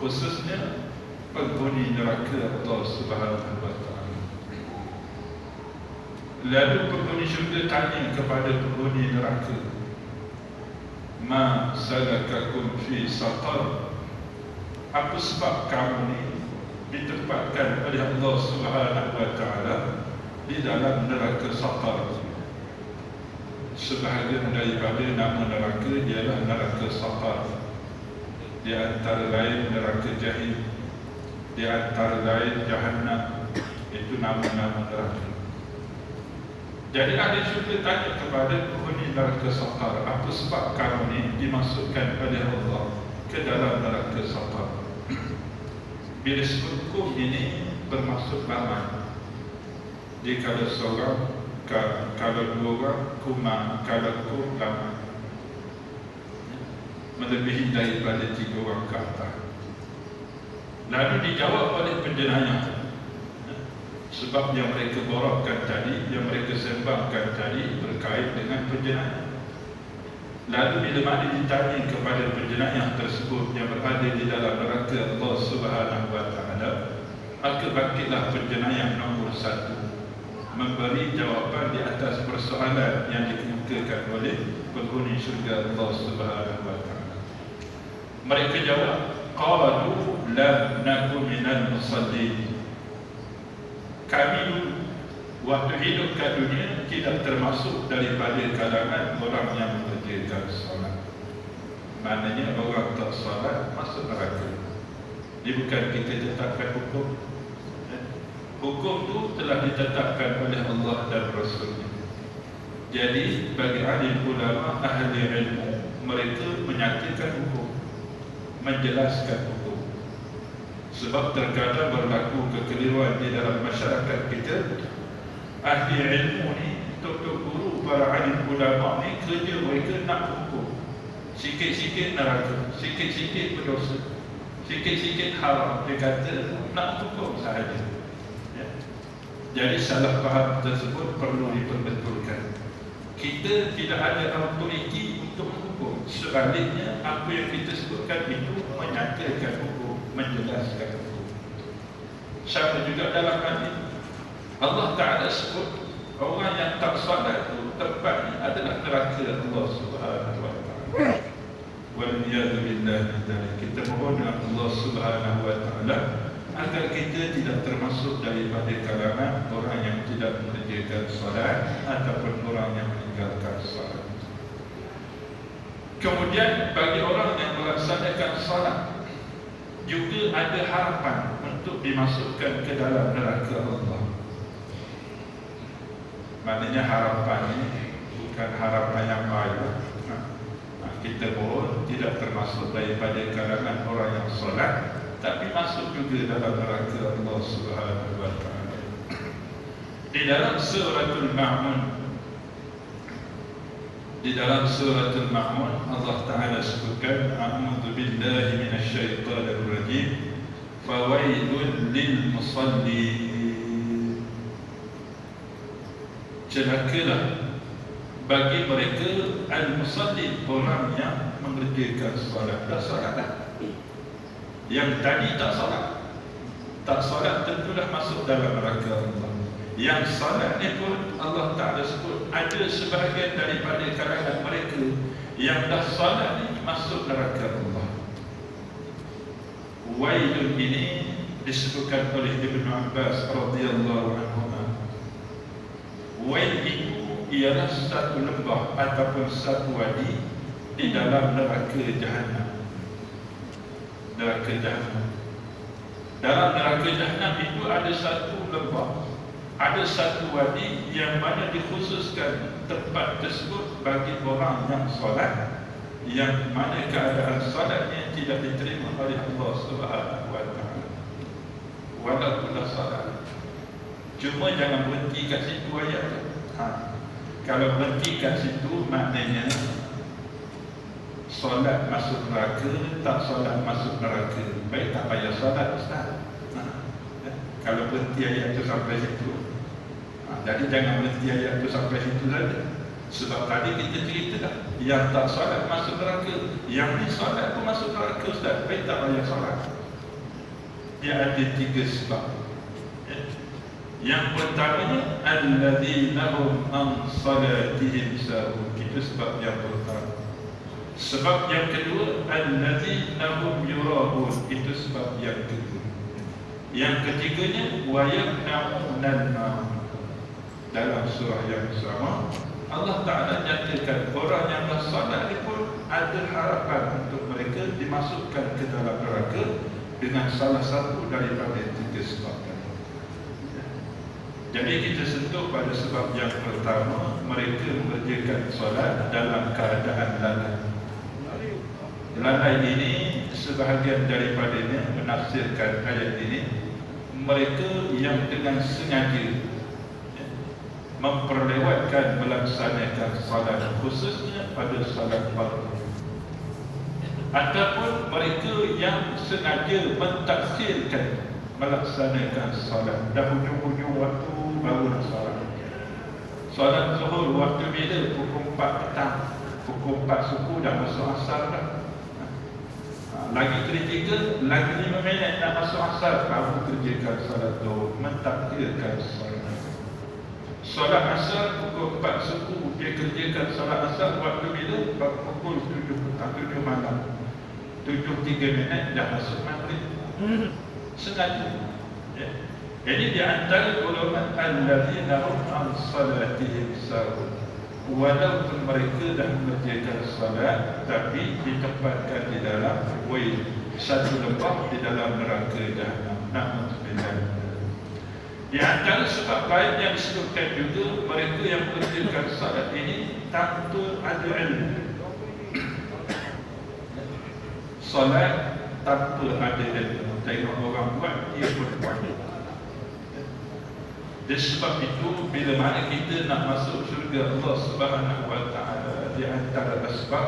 khususnya penghuni neraka Allah Subhanahu wa Ta'ala. Lalu penghuni syurga tanya kepada penghuni neraka, ma salakakum fi saqar, apa sebab kamu ni ditempatkan oleh Allah Subhanahu wa Ta'ala di dalam neraka saqar? Sebahagian daripada nama neraka ialah neraka saqar. Di antara lain neraka jahim, di antara lain jahannam. Itu nama-nama neraka. Jadi ahli syurga tanya kepada penghuni neraka saqar, apa sebab kamu ni dimasukkan oleh Allah ke dalam neraka saqar? Bila sebut kum ini bermaksud ramai. Jadi kalau seorang, kalau dua orang, kumah, kalau kum ramai, melebihi daripada 3 orang ke atas. Lalu dijawab oleh penjenayah, sebab yang mereka borakkan tadi, yang mereka sembahkan tadi berkait dengan penjenayah. Lalu bila mana ditanya kepada penjenayah tersebut yang berada di dalam neraka Allah Subhanahu wa Ta'ala, maka bangkitlah penjenayah nombor 1 memberi jawapan di atas persoalan yang dikemukakan oleh penghuni syurga Allah Subhanahu wa Ta'ala. Mereka jawab, qalu lam naku minal musallin. Kami dulu waktu hidup kat dunia tidak termasuk daripada kalangan orang yang mengerjakan solat. Maknanya orang tak solat masuk neraka. Ini bukan kita tetapkan hukum. Hukum tu telah ditetapkan oleh Allah dan Rasulnya. Jadi bagi ahli ulama, ahli ilmu, mereka menyatakan hukum, menjelaskan hukum. Sebab terkadang berlaku kekeliruan di dalam masyarakat kita. Ahli ilmu ni, tok-tok guru, para ahli ulama ni, kerja mereka nak hukum. Sikit-sikit neraka, sikit-sikit berdosa, sikit-sikit haram. Dia kata nak hukum sahaja. Jadi salah faham tersebut perlu diperbetulkan. Kita tidak ada autoriti untuk hukum. Sebaliknya, apa yang kita sebutkan itu menyatakan hukum, menjelaskan hukum. Sama juga dalam hadis Allah Ta'ala sebut orang yang tak salat itu tempatnya adalah neraka Allah Subhanahu wa Ta'ala. Waliyadu billahi dzalik. Kita mohon Allah Subhanahu wa Ta'ala agar kita tidak termasuk daripada kalangan orang yang tidak mengerjakan salat ataupun orang yang meninggalkan salat. Kemudian bagi orang yang melaksanakan salat juga ada harapan untuk dimasukkan ke dalam neraka Allah. Maknanya harapan ini bukan harapan yang baik. Kita mohon tidak termasuk daripada kalangan orang yang salat, tapi masuk juga dalam neraka Allah Subhanahu wa Ta'ala. Di dalam suratul Ma'mun, Allah Ta'ala sebutkan, a'udzu billahi minasyaitonir rajim, fawailun lil musallin. Celakalah bagi mereka al-musallin, orang yang mengerjakan solat. Dah solat dah. Yang tadi tak solat tentulah masuk dalam neraka Allah. Yang solat ni pun Allah Ta'ala sebut ada sebahagian daripada kalangan mereka yang dah solat ni masuk neraka Allah. Wailun ini disebutkan oleh Ibn Abbas radhiyallahu anhu. Wail itu ialah satu lembah ataupun satu wadi di dalam neraka Jahannam. Neraka Jahannam. Dalam neraka Jahannam itu ada satu lembah, ada satu wadi yang mana dikhususkan tempat tersebut bagi orang yang solat, yang mana keadaan solatnya tidak diterima oleh Allah Subhanahu wa Ta'ala. Walaupun dah solat, cuma jangan berhenti kat situ ayat tu. Kalau berhenti kat situ maknanya solat masuk neraka, tak solat masuk neraka. Baik, tak payah solat Ustaz. Kalau berhenti ayat itu sampai situ, jadi jangan berhenti ayat itu sampai situ saja. Sebab tadi kita cerita dah, yang tak solat masuk neraka, yang ni solat pun masuk neraka Ustaz. Baik, tak payah solat. dia ada 3 sebab. Yang pertamanya alladzina hum an salatihim sahun. Itu sebab yang pertama. Sebab yang kedua alladzina hum yurahun. Itu sebab yang kedua. Yang ketiganya wa yamna'unal ma'un. Dalam surah yang sama Allah Ta'ala nyatakan orang yang bersolat pun ada harapan untuk mereka dimasukkan ke dalam neraka dengan salah satu daripada 3 sebab tadi. Jadi kita sentuh pada sebab yang pertama, mereka mengerjakan solat dalam keadaan lalai. Lalai ini sebahagian daripadanya menafsirkan ayat ini, mereka yang dengan sengaja memperlewatkan melaksanakan salat, khususnya pada salat fardu, ataupun mereka yang sengaja mentaksirkan melaksanakan salat dah hujung-hujung waktu baru nak salat. Salat zuhur waktu bila? Pukul 4 petang, pukul 4 suku dah masuk asar dah. Lagi 3 lagi 5 minit nak masuk asar, baru kerjakan salat zuhur, mentaksirkan salat. Solat asar pukul 4 suku, dia kerjakan solat asar waktu bila? Pukul 7 petang, 7 malam, 7:03 minit dah masuk maghrib. Sengaja. Jadi di antara golongan alladzina hum an salatihim sahun, walaupun mereka dah mengerjakan solat tapi ditempatkan di dalam wail, satu lembah di dalam neraka jahanam. Na'udzubillah. Di antara sebab lain yang disebutkan juga, mereka yang mengerjakan salat ini tanpa ada ilmu. Salat tanpa ada ilmu. Tengok orang buat, dia pun buat. Dari sebab itu, bila mana kita nak masuk syurga Allah Subhanahu wa Ta'ala, di antara sebab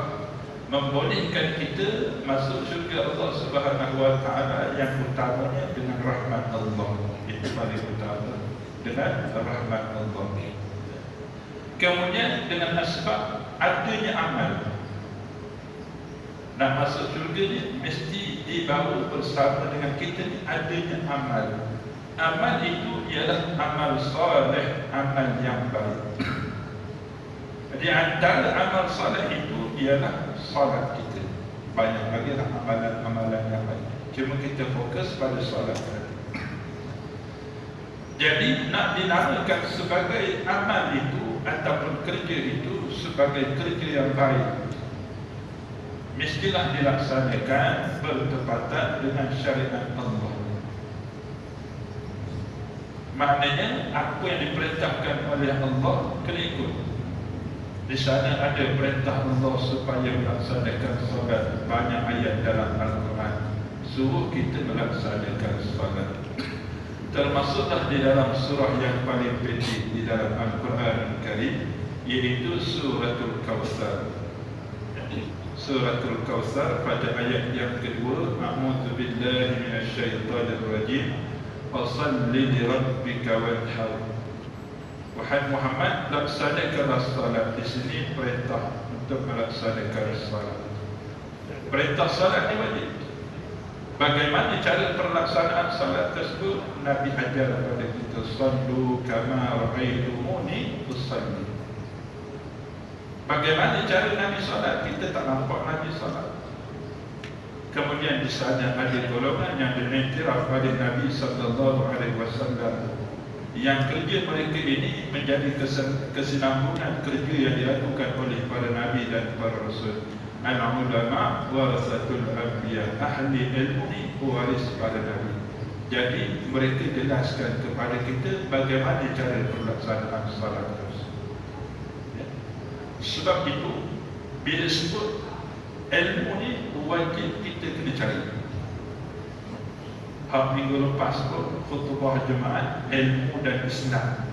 membolehkan kita masuk syurga Allah Subhanahu wa Ta'ala yang utamanya dengan rahmat Allah. Itu paling utama, dengan rahmat Allah. Kemudian dengan asbab adanya amal. Nak masuk syurga ni mesti dibawa bersama dengan kita ni adanya amal. Amal itu ialah amal soleh, amal yang baik. Di antara amal soleh itu ialah solat kita. Banyak lagi lah amalan-amalan yang baik, cuma kita fokus pada solat tadi. Jadi nak dinamakan sebagai amal itu ataupun kerja itu sebagai kerja yang baik, mestilah dilaksanakan bertepatan dengan syariat Allah. Maknanya apa yang diperintahkan oleh Allah kena ikut. Di sana ada perintah Allah supaya melaksanakan solat. Banyak ayat dalam Al-Quran suruh kita melaksanakan solat. Termasuklah di dalam surah yang paling pendek di dalam Al-Quran Karim, iaitu Suratul Kawthar. Suratul Kawthar pada ayat yang kedua, A'udzu billahi minasyaitonir rajim, Fassalli li rabbika wanhar. Wahai Muhammad, laksanakanlah salat. Di sini perintah untuk melaksanakan salat. Perintah salat ni wajib. Bagaimana cara pelaksanaan salat tersebut? Nabi ajar kepada kita, sallu kama ra'aitumuni usalli. Bagaimana cara Nabi salat? Kita tak nampak Nabi salat. Kemudian di sana ada golongan yang diiktiraf pada Nabi sallallahu alaihi wasallam, yang kerja mereka ini menjadi kesinambungan kerja yang dilakukan oleh para nabi dan para rasul. Al-ulama warasatul anbiya, ahli ilmu ni pewaris para nabi. Jadi mereka jelaskan kepada kita bagaimana cara pelaksanaan salat tersebut. Sebab itu bila sebut ilmu ni wajib kita kena cari. Hak minggu lepas pun khutbah Jumaat, ilmu dan Islam.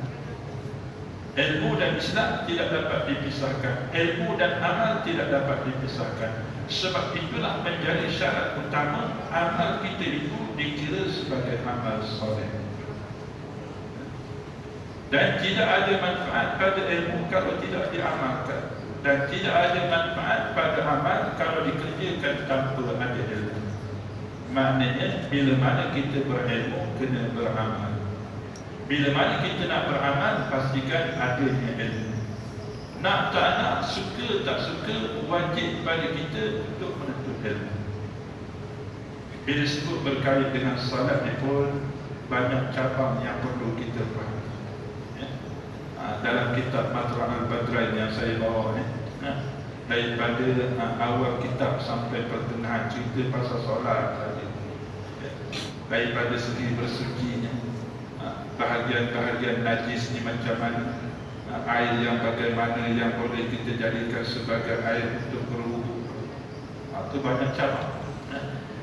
Ilmu dan Islam tidak dapat dipisahkan. Ilmu dan amal tidak dapat dipisahkan. Sebab itulah menjadi syarat utama amal kita itu dikira sebagai amal soleh. Dan tidak ada manfaat pada ilmu kalau tidak diamalkan. Dan tidak ada manfaat pada amal kalau dikerjakan tanpa ada ilmu. Maknanya bila mana kita berilmu, kena beramal. Bila mana kita nak beramal, pastikan adanya ilmu. Nak tak nak, suka tak suka, wajib pada kita untuk menuntut ilmu. Bila sebut berkait dengan salat ni pun banyak cabang yang perlu kita faham. Dalam kitab Matrah Al-Badrain yang saya bawa ni, daripada awal kitab sampai pertengahan cerita pasal solat saja. Daripada segi bersucinya, bahagian-bahagian najis ni macam mana, air yang bagaimana yang boleh kita jadikan sebagai air untuk berwudu. Itu banyak cabang.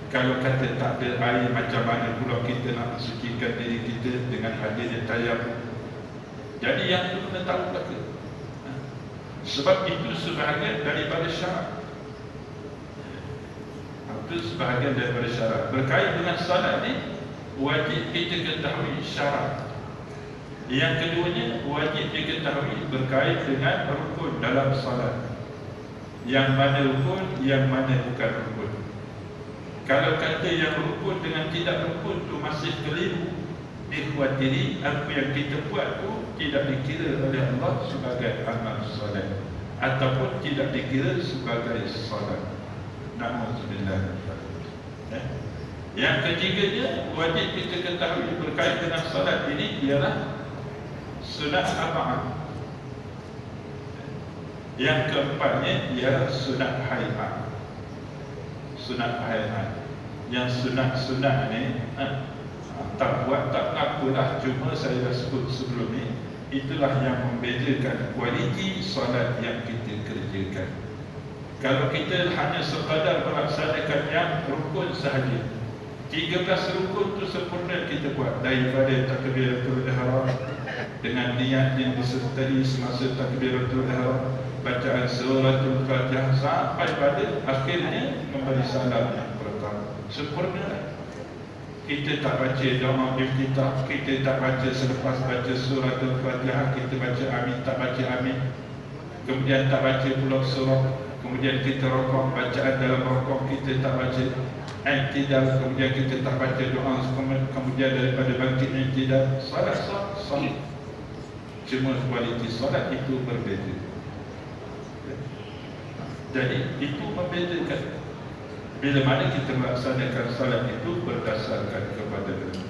Kalau kata tak ada air, macam mana pula kita nak mensucikan diri kita dengan hadirnya tayammum. Jadi yang itu kena tahu belaka. Sebab itu sebahagian daripada syarat. Itu sebahagian daripada syarat. Berkait dengan salat ni, wajib kita ketahui syarat. Yang keduanya, wajib diketahui berkait dengan rukun dalam salat. Yang mana rukun, yang mana bukan rukun. Kalau kata yang rukun dengan tidak rukun tu masih keliru, dikhawatiri apa yang kita buat tu tidak dikira oleh Allah sebagai amal salat, ataupun tidak dikira sebagai salat. Na'udzubillah. Yang ketiganya, wajib kita ketahui berkait dengan salat ini ialah sunat arba'ah. Yang keempatnya ialah sunat hai'ah. Sunat hai'ah. Yang sunat-sunat ni tak buat tak apalah, cuma saya dah sebut sebelum ni, itulah yang membedakan kualiti solat yang kita kerjakan. Kalau kita hanya sekadar melaksanakan yang rukun sahaja, 13 rukun tu sempurna kita buat, daripada takbiratul ihram dengan niat yang disertai semasa takbiratul ihram, bacaan suratul Fatihah sampai pada akhirnya memberi salam yang pertama, sempurna. Kita tak baca doa iftitah, kita tak baca selepas baca suratul Fatihah, kita baca amin, tak baca amin, kemudian tak baca pula surah, kemudian kita rokok, bacaan dalam rokok kita tak baca i'tidal, kemudian kita tak baca doa, kemudian daripada bangkit i'tidal, salat sah. Cuma kualiti salat itu berbeza. Jadi itu membedakan. Bila mana kita melaksanakan salat itu berdasarkan kepada ilmu.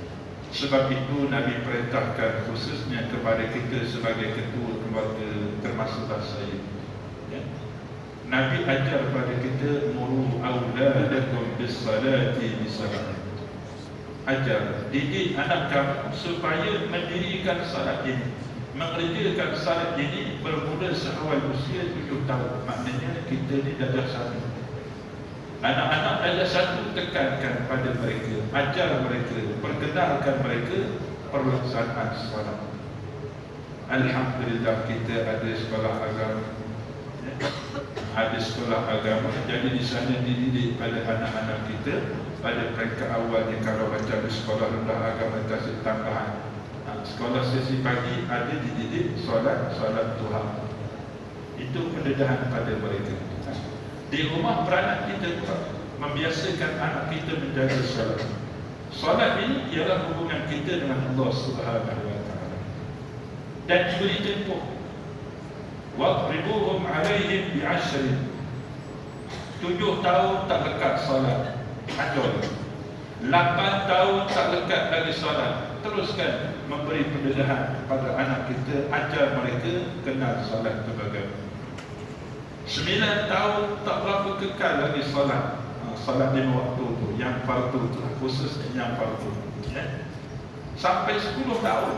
Sebab itu Nabi perintahkan khususnya kepada kita sebagai ketua keluarga, termasuklah saya. Nabi ajar kepada kita, muru auladakum bis-salati bis-salat. Ajar, didik anak kamu supaya mendirikan salat ini, mengerjakan salat ini bermula seawal usia 7 tahun. Maknanya kita ni dah satu. Anak-anak ada satu, tekankan pada mereka, ajar mereka, perkenalkan mereka pelaksanaan salat. Alhamdulillah kita ada sekolah agama, ada sekolah agama. Jadi di sana dididik pada anak-anak kita pada peringkat awalnya. Kalau macam di sekolah rendah agama kasih tambahan, sekolah sesi pagi ada dididik solat Tuhan. Itu pendedahan pada mereka. Di rumah peranan kita pula membiasakan anak kita menjaga salat. Salat ini ialah hubungan kita dengan Allah Subhanahu wa taala. Dan diberi tempoh. Waqribuhum 'alaihim bi'ashrin. 7 tahun tak lekat salat, ajol. 8 tahun tak lekat lagi salat. Teruskan memberi pendedahan pada anak kita, ajar mereka kenal salat sebagai 9 tahun tak berapa kekal lagi salat. Salat 5 waktu tu, yang fardu tu, khususnya yang fardu. Sampai 10 tahun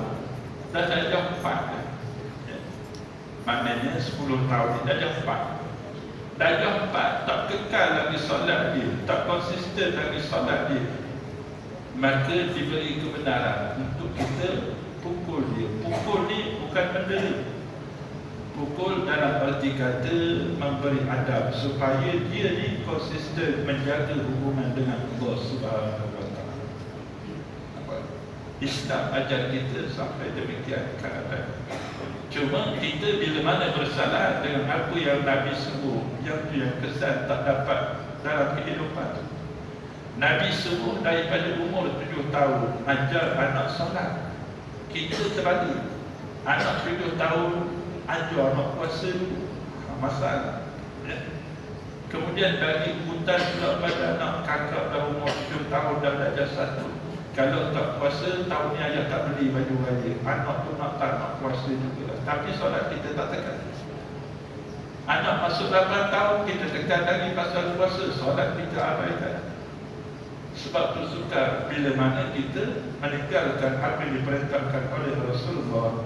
dah darjah 4. Maknanya 10 tahun ni darjah 4. Darjah 4 tak kekal lagi salat dia, tak konsisten lagi salat dia, maka diberi kebenaran untuk kita pukul dia. Pukul ni bukan mendera. Pukul dalam arti kata memberi adab supaya dia ni konsisten menjaga hubungan dengan Allah Subhanahu wa taala. Islam ajar kita sampai demikian keadaan. Cuma kita bila mana bersalah dengan apa yang Nabi sebut, yang kesan tak dapat dalam kehidupan. Nabi suruh daripada umur 7 tahun ajar anak solat. Kita terbalik. Anak 7 tahun ajar anak puasa dulu. Masalah. Kemudian bagi urutan pula pada anak kakak dah umur 7 tahun dah belajar satu. Kalau tak puasa, tahun ni ayah tak beli baju balik. Anak tu nak puasa juga. Tapi solat kita tak tekan. Anak masuk 8 tahun, kita tekan lagi pasal puasa. Solat kita abaikan. Sebab tu suka bila mana kita meninggalkan apa yang diperintahkan oleh Rasulullah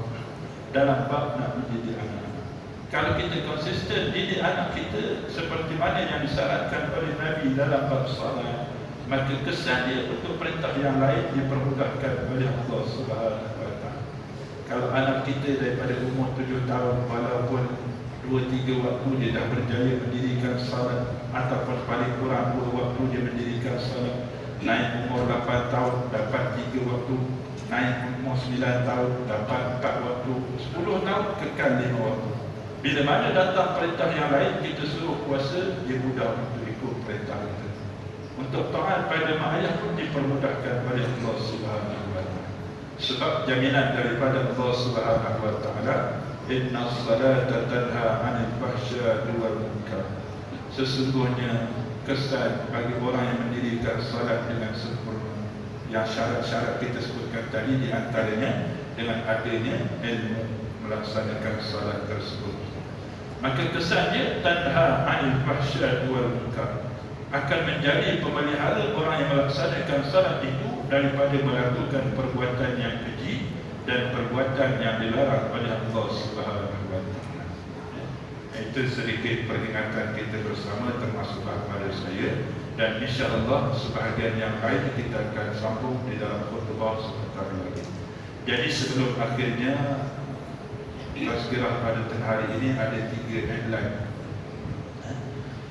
dalam bab nak mendidik anak-anak. Kalau kita konsisten didik anak kita seperti mana yang disyaratkan oleh Nabi dalam bab salat, maka kesan dia untuk perintah yang lain dipermudahkan oleh Allah Subhanahu wa taala. Kalau anak kita daripada umur 7 tahun walaupun 2-3 waktu dia dah berjaya mendirikan salat, ataupun paling kurang 2 waktu dia mendirikan salat, naik umur 8 tahun dapat 3 waktu, naik umur 9 tahun dapat 4 waktu, 10 tahun kekal 5 waktu. Bila mana datang perintah yang lain, kita suruh puasa, dia mudah untuk ikut perintah itu. Untuk taat pada mak ayah pun dipermudahkan oleh Allah Subhanahu wa taala. Sebab jaminan daripada Allah Subhanahu wa taala, inna salata tanha 'anil fahsya'i wal munkar. Sesungguhnya kesan bagi orang yang mendirikan salat dengan sempurna, yang syarat-syarat kita sebutkan tadi, di antaranya dengan adanya ilmu melaksanakan salat tersebut, maka kesannya tanha 'anil fahsya'i wal munkar, akan menjadi pemelihara orang yang melaksanakan salat itu daripada melakukan perbuatan yang keji dan perbuatan yang dilarang oleh Allah Subhanahu wa taala. Itu sedikit peringatan kita bersama, termasuklah pada saya, dan insya-Allah sebahagian yang lain kita akan sambung di dalam khutbah sebentar lagi. Jadi sebelum akhirnya tazkirah pada hari ini ada 3 headline.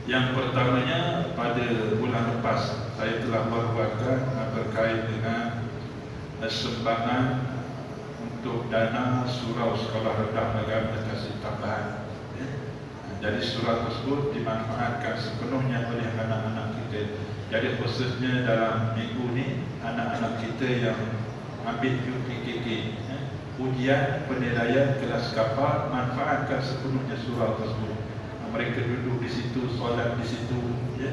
Yang pertamanya, pada bulan lepas saya telah berbuatkan berkait dengan sumbangan untuk dana surau sekolah rendah agama tasik tambahan. Jadi surau tersebut dimanfaatkan sepenuhnya oleh anak-anak kita. Jadi khususnya dalam minggu ni, anak-anak kita yang ambil UPKK, ujian penilaian kelas kapal, manfaatkan sepenuhnya surau tersebut. Mereka duduk di situ, solat di situ, ya.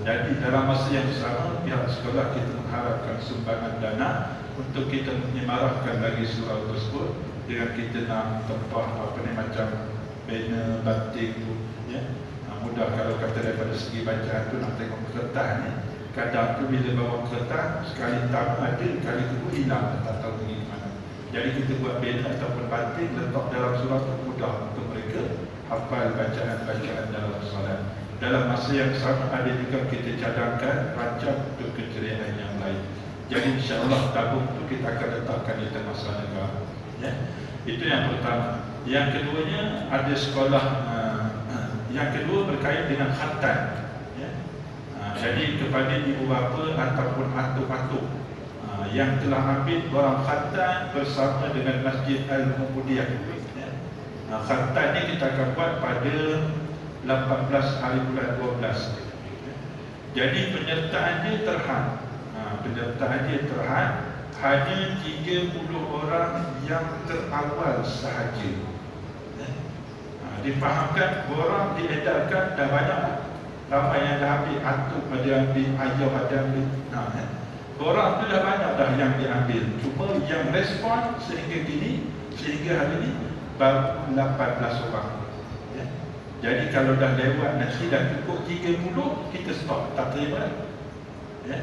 Jadi dalam masa yang sama, pihak sekolah kita mengharapkan sumbangan dana untuk kita menyemarahkan lagi surau tersebut dengan kita nak tempah apa ni, macam banner, banting tu, ya. Mudah kalau kata daripada segi bacaan tu, nak tengok kertas ni, kadang tu bila bawa kertas sekali tak ada, kali kedua hilang, tak tahu pergi mana. Jadi kita buat banner ataupun banting, letak dalam surau tu, mudah untuk mereka hafal bacaan-bacaan dalam solat. Dalam masa yang sama ada juga kita cadangkan rancang untuk keceriaan yang lain. Jadi insya-Allah tabung itu kita akan letakkan di tengah negara, ya. Itu yang pertama. Yang keduanya, ada sekolah yang kedua berkait dengan khatam, ya. Jadi kepada ibu bapa ataupun atuk-atuk yang telah ambil barang khatam bersama dengan Masjid Al-Muhammadiyah, ya. Khatam ni kita akan buat pada 18 hari bulan 12. Jadi penyertaan dia terhad. Penyertaan dia terhad, hanya 30 orang yang terawal sahaja. Difahamkan, borang diedarkan dah banyak. Ramai yang dah ambil, atuk ada ambil, ayah ada ambil. Borang tu dah banyak dah yang diambil. Cuma yang respon sehingga kini, sehingga hari ini baru 18 orang. Jadi kalau dah lewat nanti dah cukup 30, kita stop, tak terima, ya.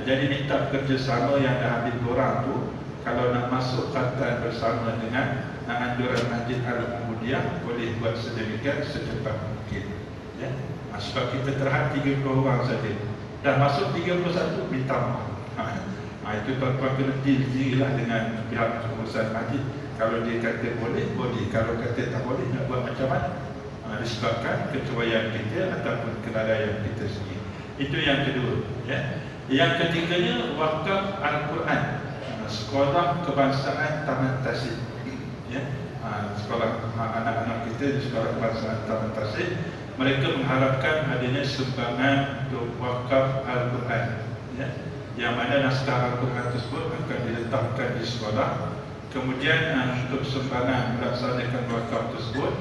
Jadi minta kerjasama yang dah ambil borang tu, kalau nak masuk khatam bersama dengan anjuran Masjid Al-Muhammadiyah, boleh buat sedemikian secepat mungkin, ya. Sebab kita terhad 30 orang saja, dah masuk 31, minta maaf. Itu tuan-tuan kena deal sendirilah dengan pihak pengurusan masjid. Kalau dia kata boleh, boleh. Kalau kata tak boleh, nak buat macam mana? Disebabkan kecuaian kita ataupun kelalaian kita sendiri. Itu yang kedua, ya. Yang ketiganya, wakaf Al-Quran, sekolah kebangsaan Taman Tasik, ya. Sekolah anak-anak kita di sekolah kebangsaan Taman Tasik, mereka mengharapkan adanya sumbangan untuk wakaf Al-Quran, yang mana naskah Al-Quran tersebut akan diletakkan di sekolah. Kemudian untuk sumbangan melaksanakan wakaf tersebut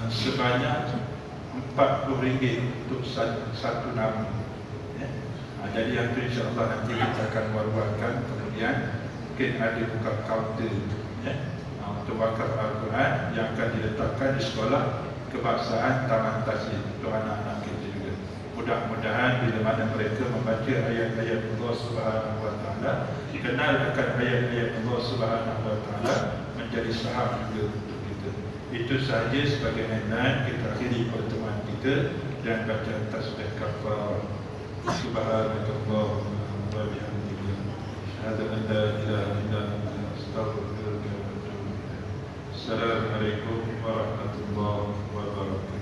sebanyak RM40 untuk satu nama. Jadi yang itu insyaAllah nanti kita akan war-warkan. Kemudian mungkin ada buka kaunter untuk wakaf Al-Quran yang akan diletakkan di sekolah kebangsaan Taman Tasik untuk anak-anak kita juga. Mudah-mudahan bila mana mereka membaca ayat-ayat Allah Subhanahu Wa Taala, kenal akan ayat-ayat Allah Subhanahu Wa Taala, menjadi saham juga untuk kita. Itu sahaja sebagai mainan. Kita akhiri pertemuan kita dan baca tasbih kafarah. Subhanakallahumma wa bihamdika, asyhadu an la ilaha illa anta, astaghfiruka wa atubu ilaik. Assalamualaikum warahmatullahi wabarakatuh.